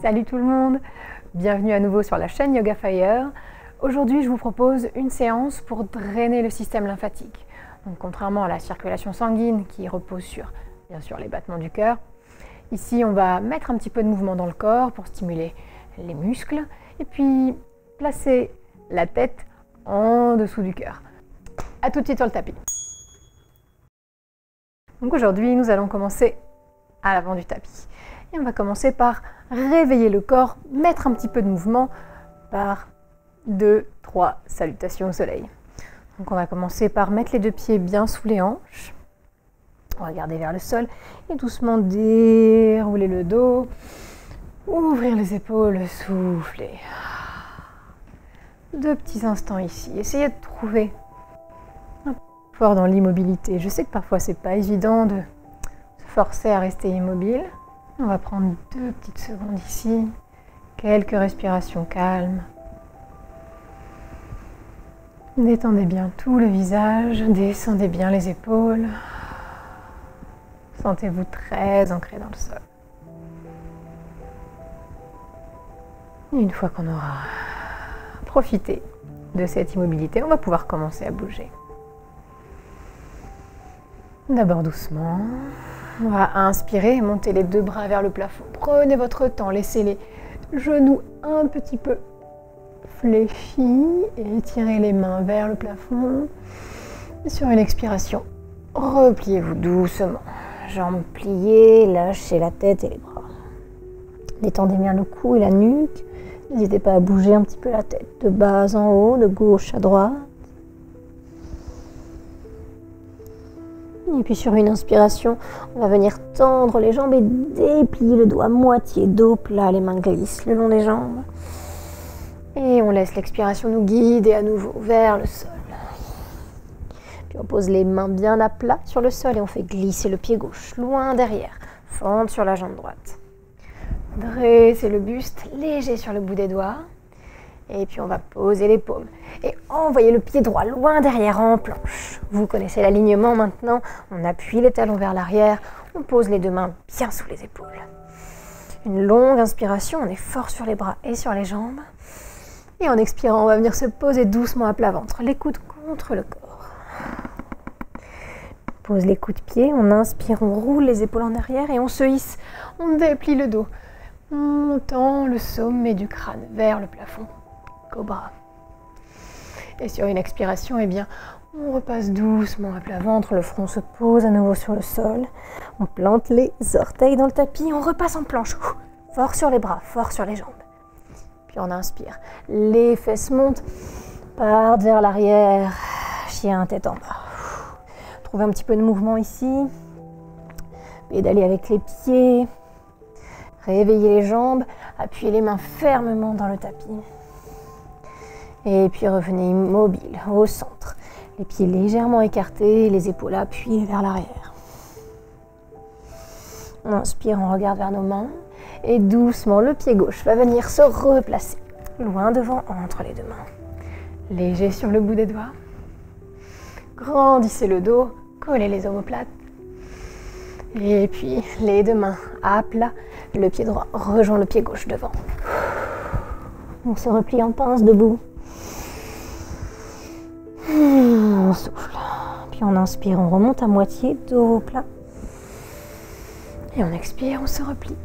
Salut tout le monde, bienvenue à nouveau sur la chaîne Yoga Fire. Aujourd'hui, je vous propose une séance pour drainer le système lymphatique. Donc, contrairement à la circulation sanguine qui repose sur, bien sûr, les battements du cœur, ici on va mettre un petit peu de mouvement dans le corps pour stimuler les muscles et puis placer la tête en dessous du cœur. A tout de suite sur le tapis. Donc aujourd'hui, nous allons commencer à l'avant du tapis. Et on va commencer par réveiller le corps, mettre un petit peu de mouvement par 2, 3 salutations au soleil. Donc on va commencer par mettre les deux pieds bien sous les hanches. On va garder vers le sol et doucement dérouler le dos, ouvrir les épaules, souffler. 2 petits instants ici. Essayez de trouver un fort dans l'immobilité. Je sais que parfois c'est pas évident de se forcer à rester immobile. On va prendre 2 petites secondes ici, quelques respirations calmes. Détendez bien tout le visage, descendez bien les épaules. Sentez-vous très ancré dans le sol. Et une fois qu'on aura profité de cette immobilité, on va pouvoir commencer à bouger. D'abord doucement. On va inspirer et monter les 2 bras vers le plafond. Prenez votre temps, laissez les genoux un petit peu fléchis et étirez les mains vers le plafond. Et sur une expiration, repliez-vous doucement. Jambes pliées, lâchez la tête et les bras. Détendez bien le cou et la nuque. N'hésitez pas à bouger un petit peu la tête de bas en haut, de gauche à droite. Et puis sur une inspiration, on va venir tendre les jambes et déplier le dos à moitié, dos plat, les mains glissent le long des jambes. Et on laisse l'expiration nous guider à nouveau vers le sol. Puis on pose les mains bien à plat sur le sol et on fait glisser le pied gauche loin derrière, fente sur la jambe droite. Dressez le buste léger sur le bout des doigts. Et puis on va poser les paumes et envoyer le pied droit loin derrière en planche. Vous connaissez l'alignement maintenant, on appuie les talons vers l'arrière, on pose les 2 mains bien sous les épaules. Une longue inspiration, on est fort sur les bras et sur les jambes. Et en expirant, on va venir se poser doucement à plat ventre, les coudes contre le corps. On pose les coudes de pied, on inspire, on roule les épaules en arrière et on se hisse, on déplie le dos. On tend le sommet du crâne vers le plafond. Cobra. Et sur une expiration, eh bien, on repasse doucement à plat ventre, le front se pose à nouveau sur le sol, on plante les orteils dans le tapis, on repasse en planche, fort sur les bras, fort sur les jambes. Puis on inspire, les fesses montent, partent vers l'arrière, chien tête en bas. Trouvez un petit peu de mouvement ici, pédalez avec les pieds, réveillez les jambes, appuyez les mains fermement dans le tapis. Et puis revenez immobile au centre. Les pieds légèrement écartés, les épaules appuyées vers l'arrière. On inspire, on regarde vers nos mains. Et doucement, le pied gauche va venir se replacer. Loin devant, entre les 2 mains. Léger sur le bout des doigts. Grandissez le dos, collez les omoplates. Et puis, les 2 mains à plat. Le pied droit rejoint le pied gauche devant. On se replie en pince debout. On souffle. Puis on inspire, on remonte à moitié, dos plat. Et on expire, on se replie.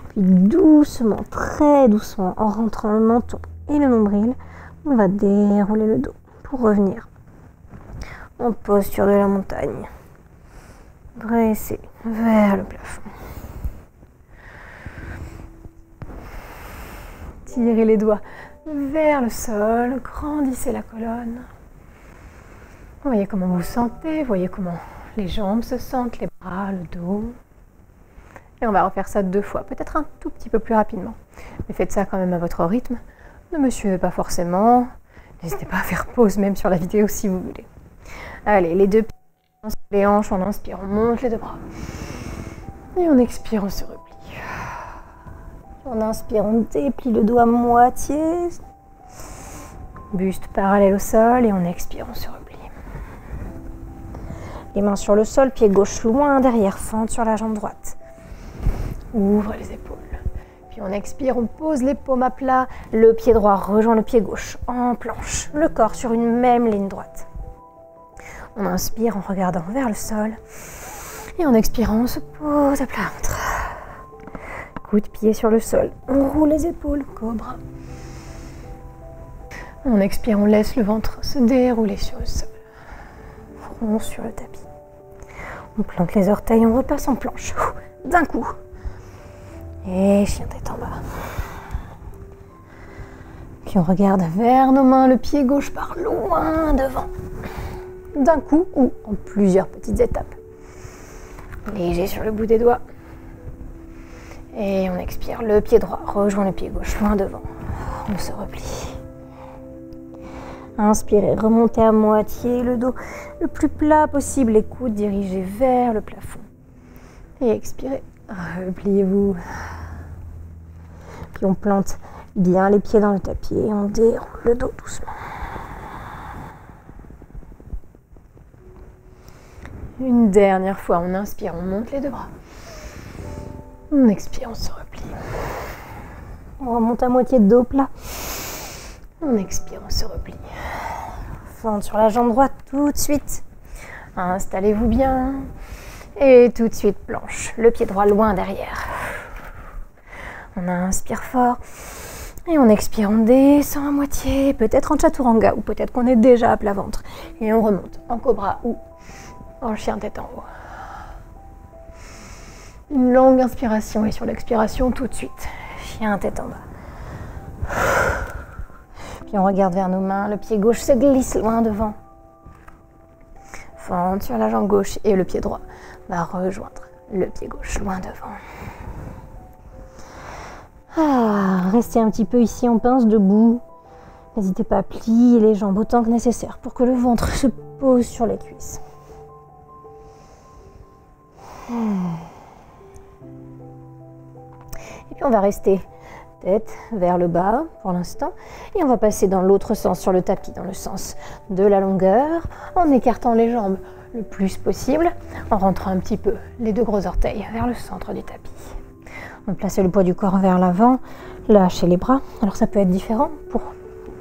Puis doucement, très doucement, en rentrant le menton et le nombril, on va dérouler le dos pour revenir en posture de la montagne. Dressez vers le plafond. Tirez les doigts vers le sol, grandissez la colonne. Voyez comment vous vous sentez, voyez comment les jambes se sentent, les bras, le dos. Et on va refaire ça 2 fois, peut-être un tout petit peu plus rapidement. Mais faites ça quand même à votre rythme. Ne me suivez pas forcément. N'hésitez pas à faire pause même sur la vidéo si vous voulez. Allez, les 2 pieds sur les hanches, on inspire, on monte les 2 bras. Et on expire, on se replie. On inspire, on déplie le dos à moitié. Buste parallèle au sol et on expire, on se replie. Les mains sur le sol, pied gauche loin derrière, fente sur la jambe droite. Ouvre les épaules. Puis on expire, on pose les paumes à plat. Le pied droit rejoint le pied gauche en planche. Le corps sur une même ligne droite. On inspire en regardant vers le sol. Et en expirant, on se pose à plat ventre. Coup de pied sur le sol. On roule les épaules, cobra. On expire, on laisse le ventre se dérouler sur le sol. Front sur le tapis. On plante les orteils, on repasse en planche. D'un coup. Et chien tête en bas. Puis on regarde vers nos mains, le pied gauche part loin devant. D'un coup ou en plusieurs petites étapes. Léger sur le bout des doigts. Et on expire, le pied droit rejoint le pied gauche loin devant. On se replie. Inspirez, remontez à moitié le dos le plus plat possible, les coudes dirigés vers le plafond. Et expirez, repliez-vous. Puis on plante bien les pieds dans le tapis et on déroule le dos doucement. Une dernière fois, on inspire, on monte les deux bras. On expire, on se replie. On remonte à moitié de dos plat. On expire, on se replie. Fente sur la jambe droite tout de suite. Installez-vous bien. Et tout de suite planche. Le pied droit loin derrière. On inspire fort. Et on expire, on descend à moitié. Peut-être en chaturanga ou peut-être qu'on est déjà à plat ventre. Et on remonte en cobra ou en chien tête en haut. Une longue inspiration et sur l'expiration tout de suite. Chien tête en bas. Puis on regarde vers nos mains, le pied gauche se glisse loin devant. Fente sur la jambe gauche et le pied droit va rejoindre le pied gauche loin devant. Restez un petit peu ici en pince debout. N'hésitez pas à plier les jambes autant que nécessaire pour que le ventre se pose sur les cuisses. Et puis on va rester tête vers le bas pour l'instant et on va passer dans l'autre sens sur le tapis, dans le sens de la longueur, en écartant les jambes le plus possible, en rentrant un petit peu les deux gros orteils vers le centre du tapis. On va placer le poids du corps vers l'avant, lâcher les bras. Alors ça peut être différent pour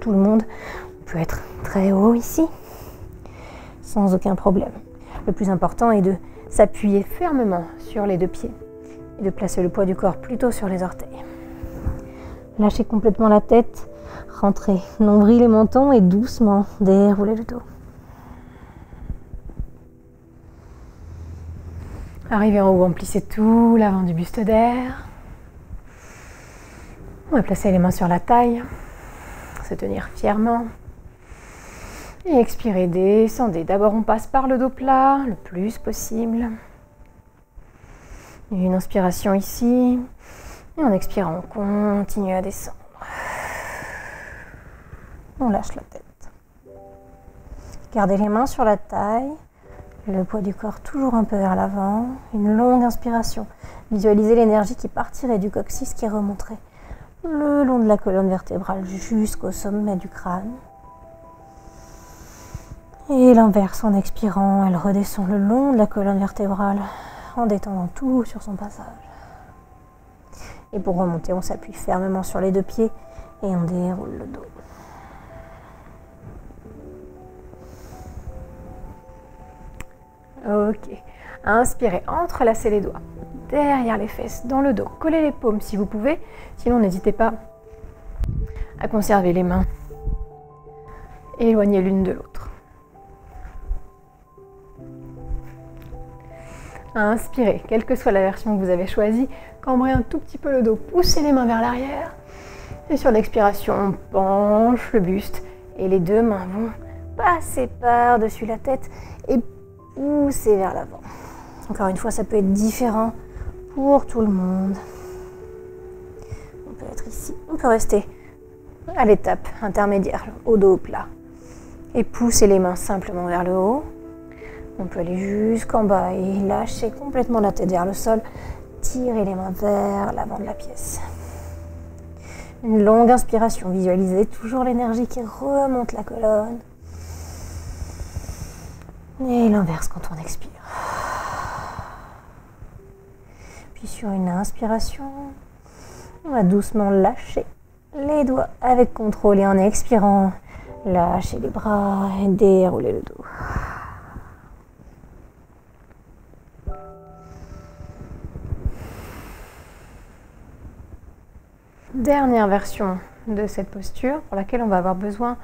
tout le monde. On peut être très haut ici, sans aucun problème. Le plus important est de s'appuyer fermement sur les deux pieds et de placer le poids du corps plutôt sur les orteils. Lâchez complètement la tête, rentrez nombril et menton et doucement déroulez le dos. Arrivez en haut, emplissez tout l'avant du buste d'air. On va placer les mains sur la taille, se tenir fièrement. Et expirez, descendez. D'abord, on passe par le dos plat, le plus possible. Une inspiration ici. Et en expirant, on continue à descendre. On lâche la tête. Gardez les mains sur la taille. Le poids du corps toujours un peu vers l'avant. Une longue inspiration. Visualisez l'énergie qui partirait du coccyx, qui remonterait le long de la colonne vertébrale jusqu'au sommet du crâne. Et l'inverse, en expirant, elle redescend le long de la colonne vertébrale en détendant tout sur son passage. Et pour remonter, on s'appuie fermement sur les deux pieds et on déroule le dos. Ok. Inspirez, entrelacez les doigts derrière les fesses, dans le dos. Collez les paumes si vous pouvez. Sinon, n'hésitez pas à conserver les mains éloignées l'une de l'autre. Inspirez, quelle que soit la version que vous avez choisie, cambrez un tout petit peu le dos, poussez les mains vers l'arrière. Et sur l'expiration, on penche le buste et les deux mains vont passer par-dessus la tête et pousser vers l'avant. Encore une fois, ça peut être différent pour tout le monde. On peut être ici, on peut rester à l'étape intermédiaire, au dos plat. Et pousser les mains simplement vers le haut. On peut aller jusqu'en bas et lâcher complètement la tête vers le sol. Tirez les mains vers l'avant de la pièce. Une longue inspiration. Visualisez toujours l'énergie qui remonte la colonne. Et l'inverse quand on expire. Puis Puis sur une inspiration, on va doucement lâcher les doigts avec contrôle et en expirant, lâchez les bras et déroulez le dos. Dernière version de cette posture pour laquelle on va avoir besoin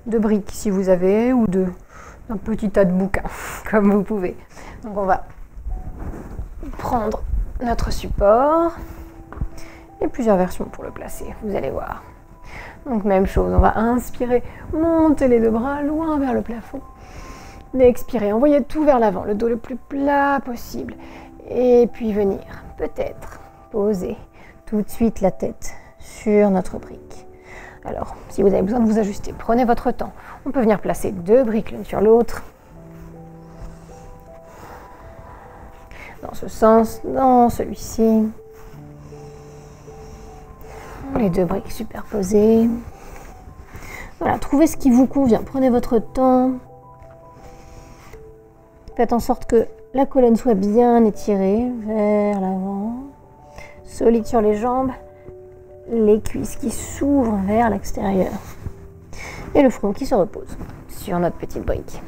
de briques si vous avez ou d'un petit tas de bouquins comme vous pouvez. Donc on va prendre notre support et plusieurs versions pour le placer, vous allez voir. Donc même chose, on va inspirer, monter les deux bras loin vers le plafond. Expirer, envoyer tout vers l'avant, le dos le plus plat possible. Et puis venir peut-être poser tout de suite la tête sur notre brique. Alors, si vous avez besoin de vous ajuster, prenez votre temps. On peut venir placer deux briques l'une sur l'autre. Dans ce sens, dans celui-ci. Les deux briques superposées. Voilà, trouvez ce qui vous convient. Prenez votre temps. Faites en sorte que la colonne soit bien étirée vers l'avant. Solide sur les jambes. Les cuisses qui s'ouvrent vers l'extérieur. Et le front qui se repose sur notre petite brique.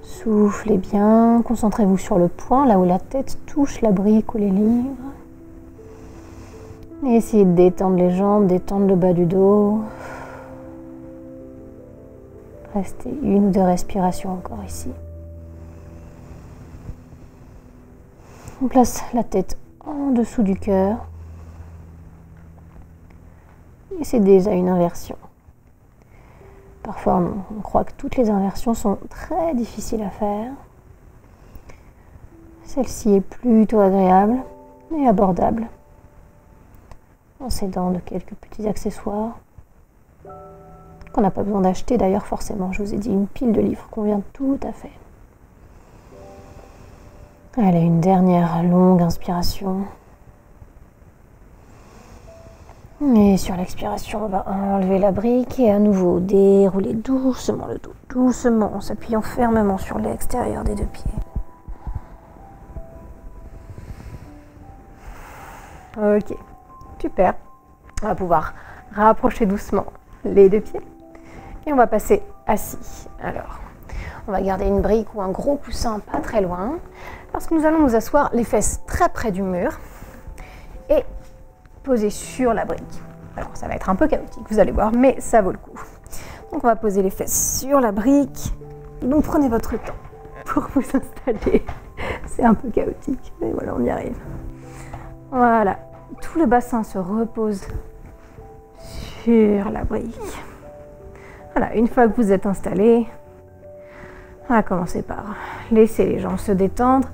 Soufflez bien, concentrez-vous sur le point, là où la tête touche la brique ou les livres. Et essayez de détendre les jambes, détendre le bas du dos. Restez une ou deux respirations encore ici. On place la tête en dessous du cœur. Et c'est déjà une inversion. Parfois, on croit que toutes les inversions sont très difficiles à faire. Celle-ci est plutôt agréable et abordable, en s'aidant de quelques petits accessoires qu'on n'a pas besoin d'acheter d'ailleurs forcément. Je vous ai dit, une pile de livres convient tout à fait. Allez, une dernière longue inspiration. Et sur l'expiration, on va enlever la brique et à nouveau dérouler doucement le dos, doucement en s'appuyant fermement sur l'extérieur des deux pieds. Ok, super. On va pouvoir rapprocher doucement les deux pieds et on va passer assis. Alors, on va garder une brique ou un gros coussin pas très loin parce que nous allons nous asseoir les fesses très près du mur et poser sur la brique. Alors ça va être un peu chaotique, vous allez voir, mais ça vaut le coup. Donc on va poser les fesses sur la brique. Donc prenez votre temps pour vous installer. C'est un peu chaotique, mais voilà, on y arrive. Voilà, tout le bassin se repose sur la brique. Voilà, une fois que vous êtes installé, on va commencer par laisser les jambes se détendre,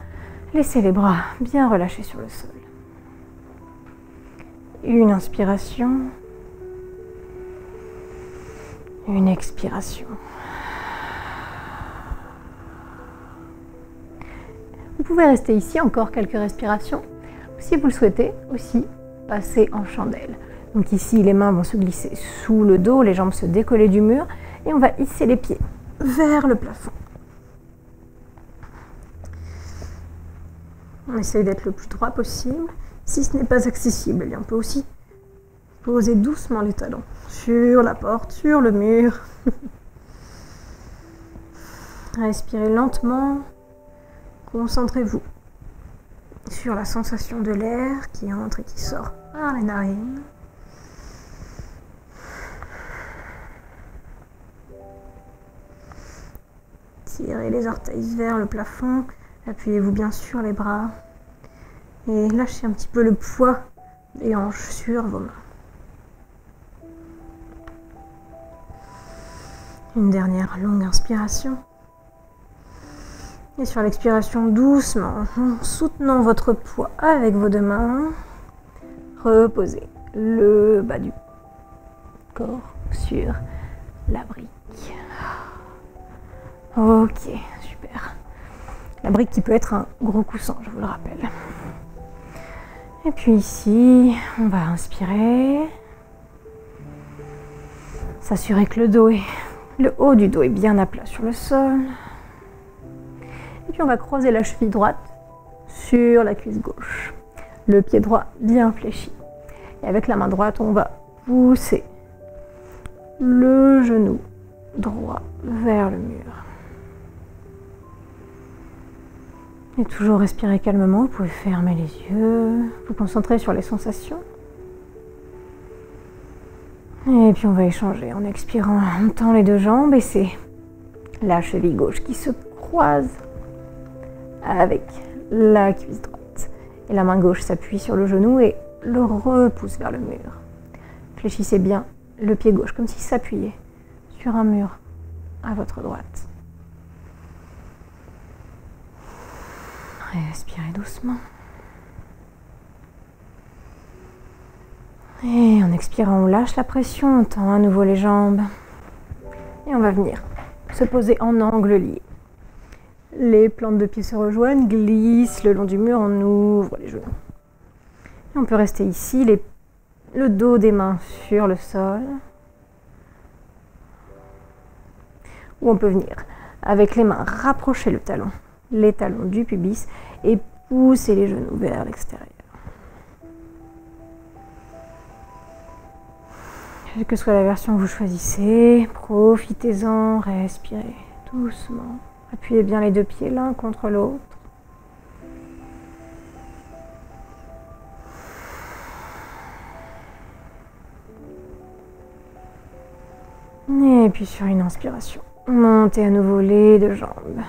laisser les bras bien relâchés sur le sol. Une inspiration, une expiration. Vous pouvez rester ici encore quelques respirations. Si vous le souhaitez, aussi passer en chandelle. Donc ici, les mains vont se glisser sous le dos, les jambes se décoller du mur et on va hisser les pieds vers le plafond. On essaye d'être le plus droit possible. Si ce n'est pas accessible, on peut aussi poser doucement les talons sur la porte, sur le mur. Respirez lentement. Concentrez-vous sur la sensation de l'air qui entre et qui sort par les narines. Tirez les orteils vers le plafond. Appuyez-vous bien sur les bras. Et lâchez un petit peu le poids des hanches sur vos mains. Une dernière longue inspiration. Et sur l'expiration, doucement, en soutenant votre poids avec vos deux mains, reposez le bas du corps sur la brique. Ok, super. La brique qui peut être un gros coussin, je vous le rappelle. Et puis ici, on va inspirer. S'assurer que le haut du dos est bien à plat sur le sol. Et puis on va croiser la cheville droite sur la cuisse gauche. Le pied droit bien fléchi. Et avec la main droite, on va pousser le genou droit vers le mur. Et toujours respirer calmement, vous pouvez fermer les yeux, vous concentrer sur les sensations. Et puis on va échanger en expirant. On tend les deux jambes et c'est la cheville gauche qui se croise avec la cuisse droite. Et la main gauche s'appuie sur le genou et le repousse vers le mur. Fléchissez bien le pied gauche comme s'il s'appuyait sur un mur à votre droite. Respirez doucement. Et en expirant, on lâche la pression, on tend à nouveau les jambes. Et on va venir se poser en angle lié. Les plantes de pied se rejoignent, glissent le long du mur, on ouvre les genoux. Et on peut rester ici, le dos des mains sur le sol. Ou on peut venir avec les mains rapprocher les talons du pubis et pousser les genoux vers l'extérieur. Quelle que soit la version que vous choisissez, profitez-en, respirez doucement. Appuyez bien les deux pieds l'un contre l'autre. Et puis sur une inspiration, montez à nouveau les deux jambes.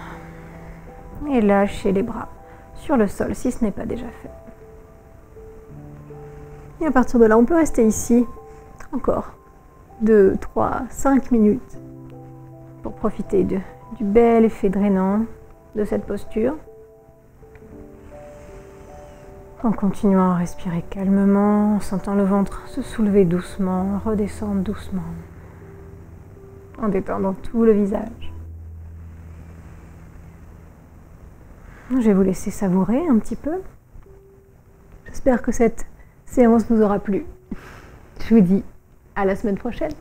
Et lâchez les bras sur le sol si ce n'est pas déjà fait. Et à partir de là, on peut rester ici encore 2, 3, 5 minutes pour profiter du bel effet drainant de cette posture. En continuant à respirer calmement, en sentant le ventre se soulever doucement, redescendre doucement, en détendant tout le visage. Je vais vous laisser savourer un petit peu. J'espère que cette séance vous aura plu. Je vous dis à la semaine prochaine.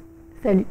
Salut!